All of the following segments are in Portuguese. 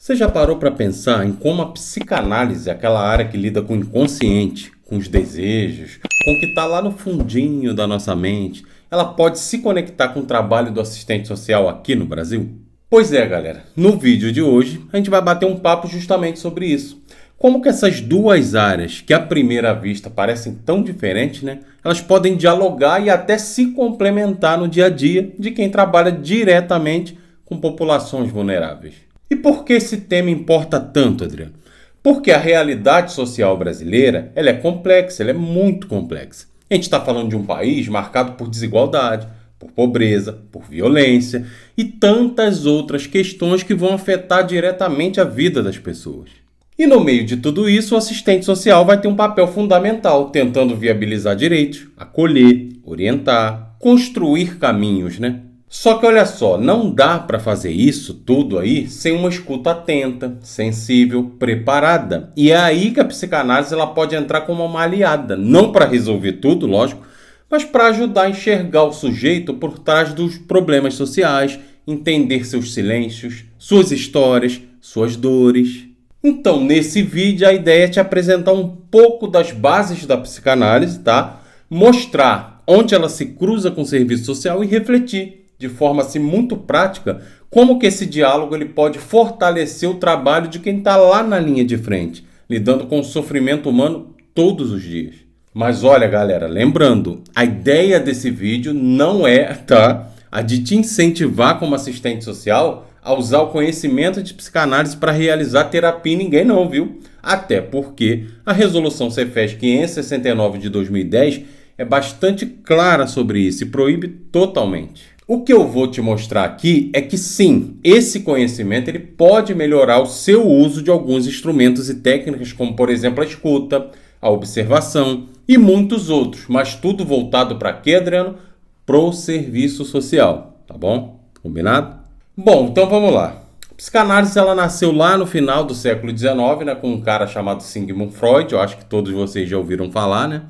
Você já parou para pensar em como a psicanálise, aquela área que lida com o inconsciente, com os desejos, com o que está lá no fundinho da nossa mente, ela pode se conectar com o trabalho do assistente social aqui no Brasil? Pois é, galera. No vídeo de hoje, a gente vai bater um papo justamente sobre isso. Como que essas duas áreas, que à primeira vista parecem tão diferentes, né? Elas podem dialogar e até se complementar no dia a dia de quem trabalha diretamente com populações vulneráveis. E por que esse tema importa tanto, Adriano? Porque a realidade social brasileira, ela é complexa, ela é muito complexa. A gente está falando de um país marcado por desigualdade, por pobreza, por violência e tantas outras questões que vão afetar diretamente a vida das pessoas. E no meio de tudo isso, o assistente social vai ter um papel fundamental, tentando viabilizar direitos, acolher, orientar, construir caminhos, né? Só que olha só, não dá para fazer isso tudo aí sem uma escuta atenta, sensível, preparada. E é aí que a psicanálise ela pode entrar como uma aliada, não para resolver tudo, lógico, mas para ajudar a enxergar o sujeito por trás dos problemas sociais, entender seus silêncios, suas histórias, suas dores. Então, nesse vídeo, a ideia é te apresentar um pouco das bases da psicanálise, tá? Mostrar onde ela se cruza com o serviço social e refletir, de forma assim, muito prática, como que esse diálogo ele pode fortalecer o trabalho de quem está lá na linha de frente, lidando com o sofrimento humano todos os dias. Mas olha, galera, lembrando, a ideia desse vídeo não é, tá, a de te incentivar como assistente social a usar o conhecimento de psicanálise para realizar terapia em ninguém não, viu? Até porque a resolução Cefes 569 de 2010 é bastante clara sobre isso e proíbe totalmente. O que eu vou te mostrar aqui é que sim, esse conhecimento ele pode melhorar o seu uso de alguns instrumentos e técnicas, como por exemplo a escuta, a observação e muitos outros, mas tudo voltado para quê, Adriano? Pro serviço social, tá bom? Combinado? Bom, então vamos lá. A psicanálise ela nasceu lá no final do século XIX, né, com um cara chamado Sigmund Freud, eu acho que todos vocês já ouviram falar, né?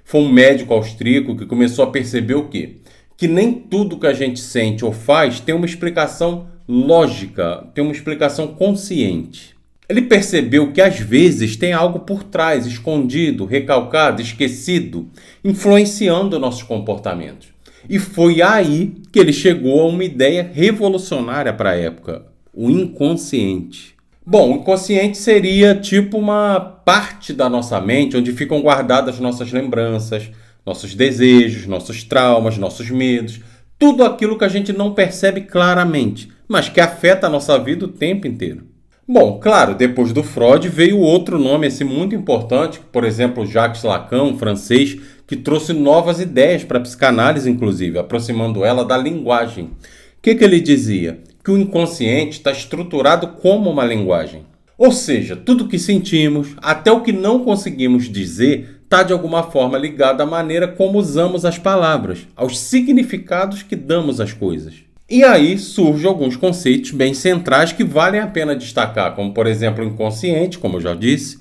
Foi um médico austríaco que começou a perceber o quê? Que nem tudo que a gente sente ou faz tem uma explicação lógica, tem uma explicação consciente. Ele percebeu que às vezes tem algo por trás, escondido, recalcado, esquecido, influenciando nossos comportamentos. E foi aí que ele chegou a uma ideia revolucionária para a época, o inconsciente. Bom, o inconsciente seria tipo uma parte da nossa mente onde ficam guardadas nossas lembranças, nossos desejos, nossos traumas, nossos medos, tudo aquilo que a gente não percebe claramente, mas que afeta a nossa vida o tempo inteiro. Bom, claro, depois do Freud veio outro nome assim, muito importante, por exemplo, Jacques Lacan, um francês, que trouxe novas ideias para a psicanálise, inclusive, aproximando ela da linguagem. O que ele dizia? Que o inconsciente está estruturado como uma linguagem. Ou seja, tudo que sentimos, até o que não conseguimos dizer, está de alguma forma ligado à maneira como usamos as palavras, aos significados que damos às coisas. E aí surgem alguns conceitos bem centrais que valem a pena destacar, como por exemplo o inconsciente, como eu já disse,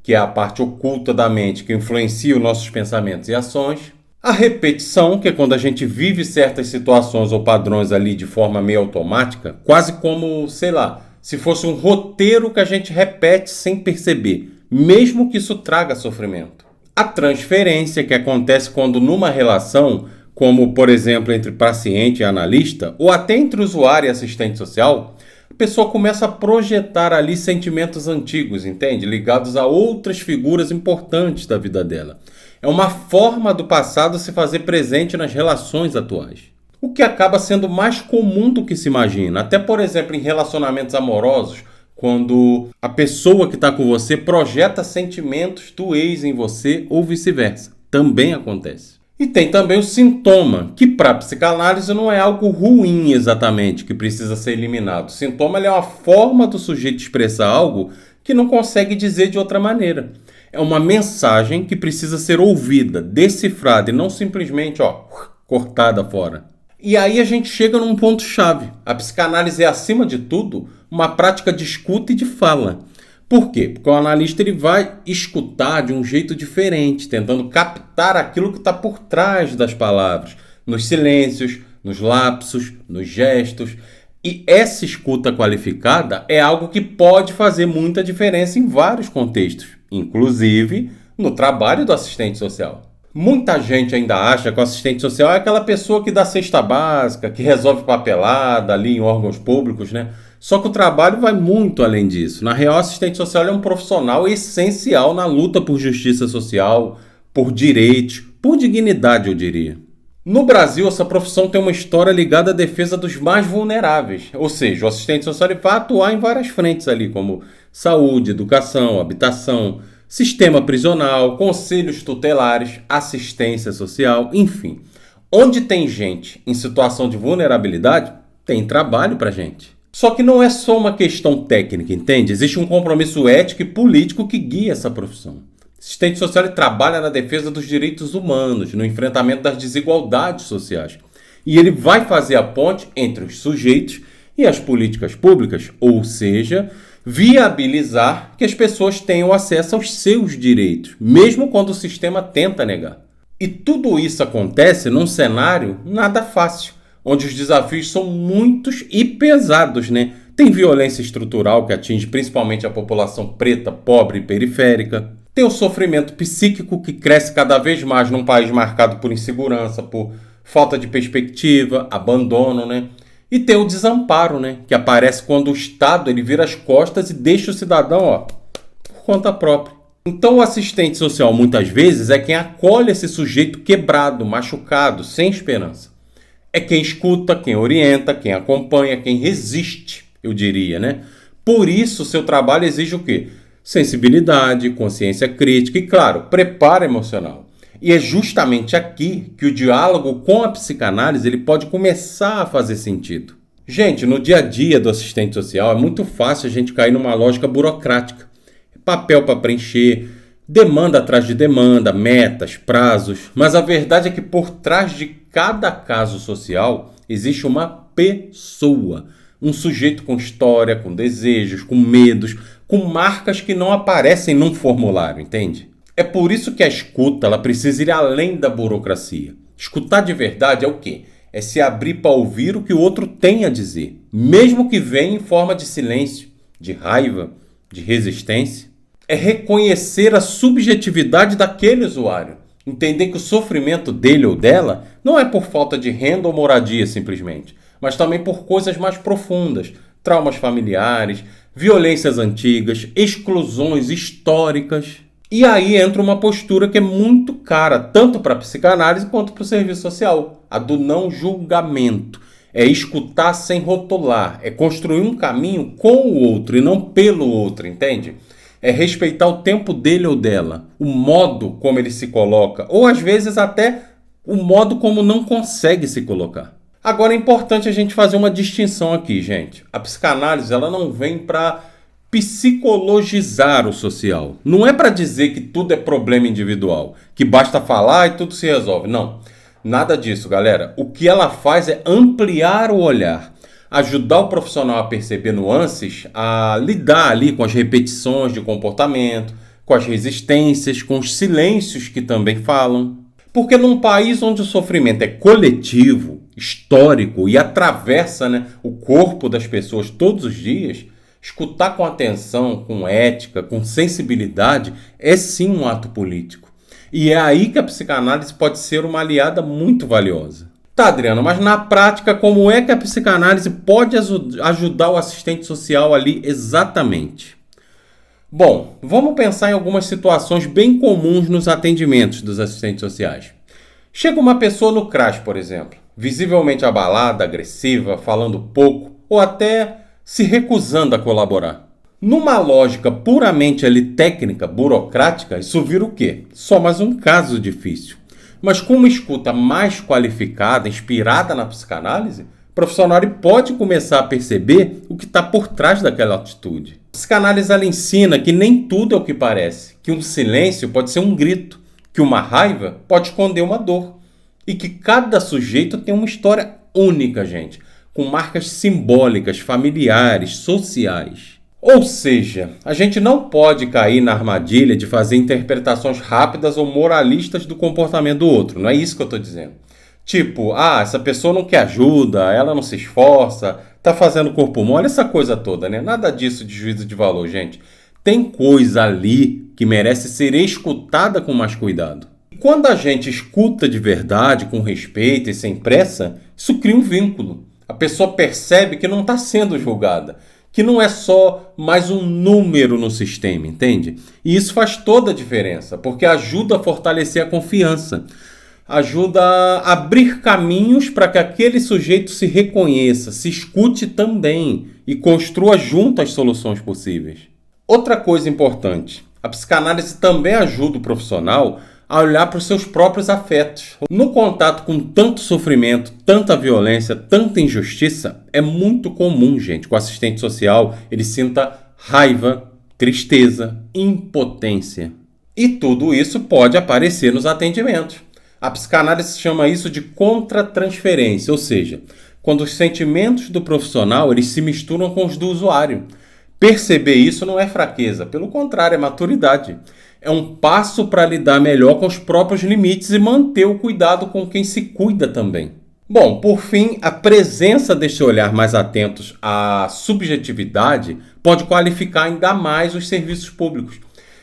que é a parte oculta da mente que influencia os nossos pensamentos e ações. A repetição, que é quando a gente vive certas situações ou padrões ali de forma meio automática, quase como, sei lá, se fosse um roteiro que a gente repete sem perceber, mesmo que isso traga sofrimento. A transferência, que acontece quando numa relação, como por exemplo entre paciente e analista, ou até entre usuário e assistente social, a pessoa começa a projetar ali sentimentos antigos, entende? Ligados a outras figuras importantes da vida dela. É uma forma do passado se fazer presente nas relações atuais. O que acaba sendo mais comum do que se imagina, até por exemplo em relacionamentos amorosos, quando a pessoa que está com você projeta sentimentos do ex em você ou vice-versa. Também acontece. E tem também o sintoma, que para a psicanálise não é algo ruim exatamente, que precisa ser eliminado. O sintoma é uma forma do sujeito expressar algo que não consegue dizer de outra maneira. É uma mensagem que precisa ser ouvida, decifrada e não simplesmente cortada fora. E aí a gente chega num ponto-chave. A psicanálise é, acima de tudo, uma prática de escuta e de fala. Por quê? Porque o analista ele vai escutar de um jeito diferente, tentando captar aquilo que está por trás das palavras, nos silêncios, nos lapsos, nos gestos. E essa escuta qualificada é algo que pode fazer muita diferença em vários contextos, inclusive no trabalho do assistente social. Muita gente ainda acha que o assistente social é aquela pessoa que dá cesta básica, que resolve papelada ali em órgãos públicos, né? Só que o trabalho vai muito além disso. Na real, o assistente social é um profissional essencial na luta por justiça social, por direitos, por dignidade, eu diria. No Brasil, essa profissão tem uma história ligada à defesa dos mais vulneráveis. Ou seja, o assistente social vai atuar em várias frentes ali, como saúde, educação, habitação, sistema prisional, conselhos tutelares, assistência social, enfim. Onde tem gente em situação de vulnerabilidade, tem trabalho pra gente. Só que não é só uma questão técnica, entende? Existe um compromisso ético e político que guia essa profissão. O assistente social trabalha na defesa dos direitos humanos, no enfrentamento das desigualdades sociais. E ele vai fazer a ponte entre os sujeitos e as políticas públicas, ou seja, viabilizar que as pessoas tenham acesso aos seus direitos, mesmo quando o sistema tenta negar. E tudo isso acontece num cenário nada fácil, onde os desafios são muitos e pesados, né? Tem violência estrutural que atinge principalmente a população preta, pobre e periférica. Tem o sofrimento psíquico que cresce cada vez mais num país marcado por insegurança, por falta de perspectiva, abandono, né? E tem o desamparo, né? Que aparece quando o Estado ele vira as costas e deixa o cidadão, por conta própria. Então o assistente social muitas vezes é quem acolhe esse sujeito quebrado, machucado, sem esperança. É quem escuta, quem orienta, quem acompanha, quem resiste, eu diria, né? Por isso, seu trabalho exige o quê? Sensibilidade, consciência crítica e, claro, preparo emocional. E é justamente aqui que o diálogo com a psicanálise ele pode começar a fazer sentido. Gente, no dia a dia do assistente social é muito fácil a gente cair numa lógica burocrática. Papel para preencher, demanda atrás de demanda, metas, prazos. Mas a verdade é que por trás de cada caso social existe uma pessoa. Um sujeito com história, com desejos, com medos, com marcas que não aparecem num formulário, entende? É por isso que a escuta ela precisa ir além da burocracia. Escutar de verdade é o quê? É se abrir para ouvir o que o outro tem a dizer, mesmo que venha em forma de silêncio, de raiva, de resistência. É reconhecer a subjetividade daquele usuário. Entender que o sofrimento dele ou dela não é por falta de renda ou moradia simplesmente, mas também por coisas mais profundas, traumas familiares, violências antigas, exclusões históricas. E aí entra uma postura que é muito cara, tanto para a psicanálise quanto para o serviço social, a do não julgamento. É escutar sem rotular, é construir um caminho com o outro e não pelo outro, entende? É respeitar o tempo dele ou dela, o modo como ele se coloca, ou às vezes até o modo como não consegue se colocar. Agora é importante a gente fazer uma distinção aqui, gente. A psicanálise ela não vem para psicologizar o social. Não é para dizer que tudo é problema individual, que basta falar e tudo se resolve. Não, nada disso, galera. O que ela faz é ampliar o olhar, ajudar o profissional a perceber nuances, a lidar ali com as repetições de comportamento, com as resistências, com os silêncios que também falam. Porque num país onde o sofrimento é coletivo, histórico e atravessa, o corpo das pessoas todos os dias, escutar com atenção, com ética, com sensibilidade é sim um ato político. E é aí que a psicanálise pode ser uma aliada muito valiosa. Tá, Adriano, mas na prática, como é que a psicanálise pode ajudar o assistente social ali exatamente? Bom, vamos pensar em algumas situações bem comuns nos atendimentos dos assistentes sociais. Chega uma pessoa no CRAS, por exemplo, visivelmente abalada, agressiva, falando pouco ou até se recusando a colaborar. Numa lógica puramente ali técnica, burocrática, isso vira o quê? Só mais um caso difícil. Mas com uma escuta mais qualificada, inspirada na psicanálise, o profissional pode começar a perceber o que está por trás daquela atitude. A psicanálise ela ensina que nem tudo é o que parece, que um silêncio pode ser um grito, que uma raiva pode esconder uma dor e que cada sujeito tem uma história única, gente, com marcas simbólicas, familiares, sociais. Ou seja, a gente não pode cair na armadilha de fazer interpretações rápidas ou moralistas do comportamento do outro. Não é isso que eu estou dizendo. Tipo, essa pessoa não quer ajuda, ela não se esforça, tá fazendo corpo mole, essa coisa toda, né? Nada disso de juízo de valor, gente. Tem coisa ali que merece ser escutada com mais cuidado. E quando a gente escuta de verdade, com respeito e sem pressa, isso cria um vínculo. A pessoa percebe que não está sendo julgada, que não é só mais um número no sistema, entende? E isso faz toda a diferença, porque ajuda a fortalecer a confiança. Ajuda a abrir caminhos para que aquele sujeito se reconheça, se escute também e construa junto as soluções possíveis. Outra coisa importante, a psicanálise também ajuda o profissional a olhar para os seus próprios afetos. No contato com tanto sofrimento, tanta violência, tanta injustiça, é muito comum, gente, que o assistente social ele sinta raiva, tristeza, impotência. E tudo isso pode aparecer nos atendimentos. A psicanálise chama isso de contratransferência, ou seja, quando os sentimentos do profissional eles se misturam com os do usuário. Perceber isso não é fraqueza, pelo contrário, é maturidade. É um passo para lidar melhor com os próprios limites e manter o cuidado com quem se cuida também. Bom, por fim, a presença desse olhar mais atentos à subjetividade pode qualificar ainda mais os serviços públicos.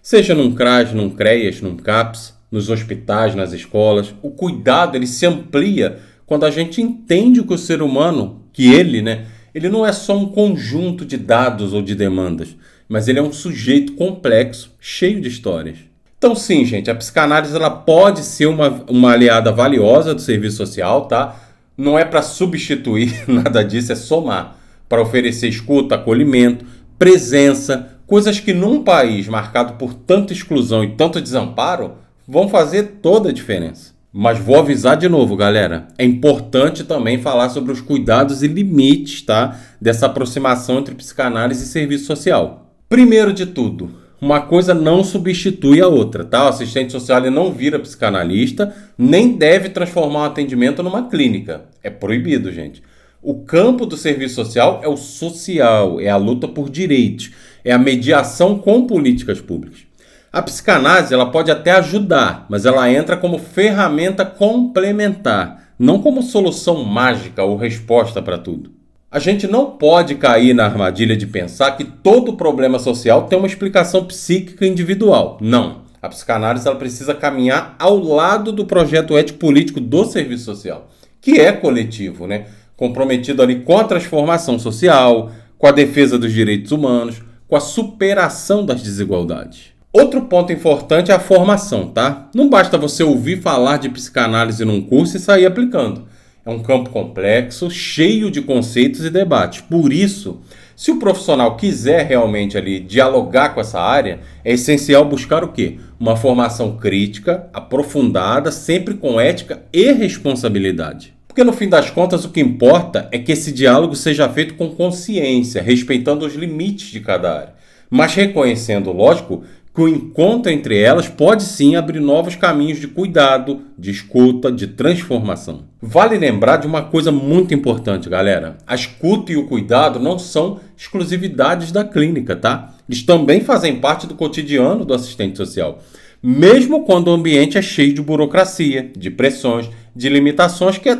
Seja num CRAS, num CREAS, num CAPS, nos hospitais, nas escolas, o cuidado ele se amplia quando a gente entende que o ser humano, ele não é só um conjunto de dados ou de demandas, mas ele é um sujeito complexo, cheio de histórias. Então sim, gente, a psicanálise ela pode ser uma aliada valiosa do serviço social, tá? Não é para substituir nada disso, é somar, para oferecer escuta, acolhimento, presença, coisas que num país marcado por tanta exclusão e tanto desamparo, vão fazer toda a diferença. Mas vou avisar de novo, galera. É importante também falar sobre os cuidados e limites, tá? Dessa aproximação entre psicanálise e serviço social. Primeiro de tudo, uma coisa não substitui a outra, tá? O assistente social ele não vira psicanalista, nem deve transformar um atendimento numa clínica. É proibido, gente. O campo do serviço social é o social, é a luta por direitos, é a mediação com políticas públicas. A psicanálise ela pode até ajudar, mas ela entra como ferramenta complementar, não como solução mágica ou resposta para tudo. A gente não pode cair na armadilha de pensar que todo problema social tem uma explicação psíquica individual. Não. A psicanálise ela precisa caminhar ao lado do projeto ético-político do serviço social, que é coletivo, né? Comprometido ali com a transformação social, com a defesa dos direitos humanos, com a superação das desigualdades. Outro ponto importante é a formação, tá? Não basta você ouvir falar de psicanálise num curso e sair aplicando. É um campo complexo, cheio de conceitos e debates. Por isso, se o profissional quiser realmente ali dialogar com essa área, é essencial buscar o quê? Uma formação crítica, aprofundada, sempre com ética e responsabilidade. Porque no fim das contas o que importa é que esse diálogo seja feito com consciência, respeitando os limites de cada área. Mas reconhecendo, lógico, que o encontro entre elas pode sim abrir novos caminhos de cuidado, de escuta, de transformação. Vale lembrar de uma coisa muito importante, galera. A escuta e o cuidado não são exclusividades da clínica, tá? Eles também fazem parte do cotidiano do assistente social. Mesmo quando o ambiente é cheio de burocracia, de pressões, de limitações, que é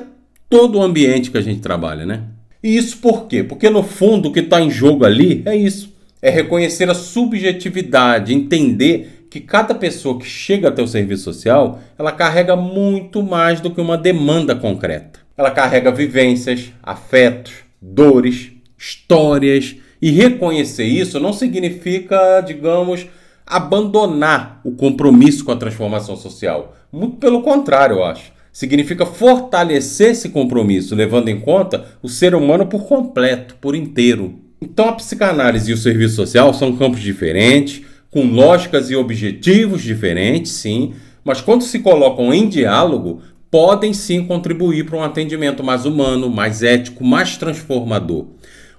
todo o ambiente que a gente trabalha, né? E isso por quê? Porque no fundo o que está em jogo ali é isso. É reconhecer a subjetividade, entender que cada pessoa que chega até o serviço social, ela carrega muito mais do que uma demanda concreta. Ela carrega vivências, afetos, dores, histórias. E reconhecer isso não significa, digamos, abandonar o compromisso com a transformação social. Muito pelo contrário, eu acho. Significa fortalecer esse compromisso, levando em conta o ser humano por completo, por inteiro. Então a psicanálise e o serviço social são campos diferentes, com lógicas e objetivos diferentes, sim, mas quando se colocam em diálogo, podem sim contribuir para um atendimento mais humano, mais ético, mais transformador.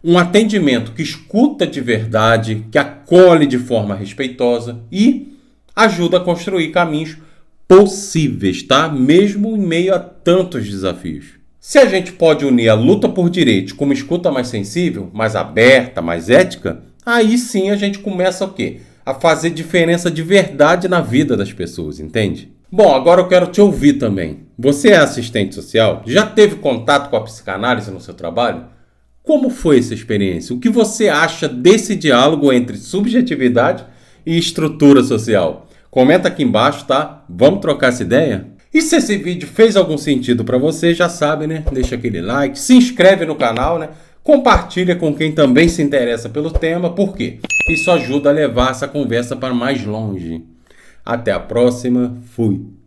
Um atendimento que escuta de verdade, que acolhe de forma respeitosa e ajuda a construir caminhos possíveis, tá? Mesmo em meio a tantos desafios. Se a gente pode unir a luta por direitos com uma escuta mais sensível, mais aberta, mais ética, aí sim a gente começa o quê? A fazer diferença de verdade na vida das pessoas, entende? Bom, agora eu quero te ouvir também. Você é assistente social? Já teve contato com a psicanálise no seu trabalho? Como foi essa experiência? O que você acha desse diálogo entre subjetividade e estrutura social? Comenta aqui embaixo, tá? Vamos trocar essa ideia? E se esse vídeo fez algum sentido para você, já sabe, né? Deixa aquele like, se inscreve no canal, né? Compartilha com quem também se interessa pelo tema, por quê? Isso ajuda a levar essa conversa para mais longe. Até a próxima, fui!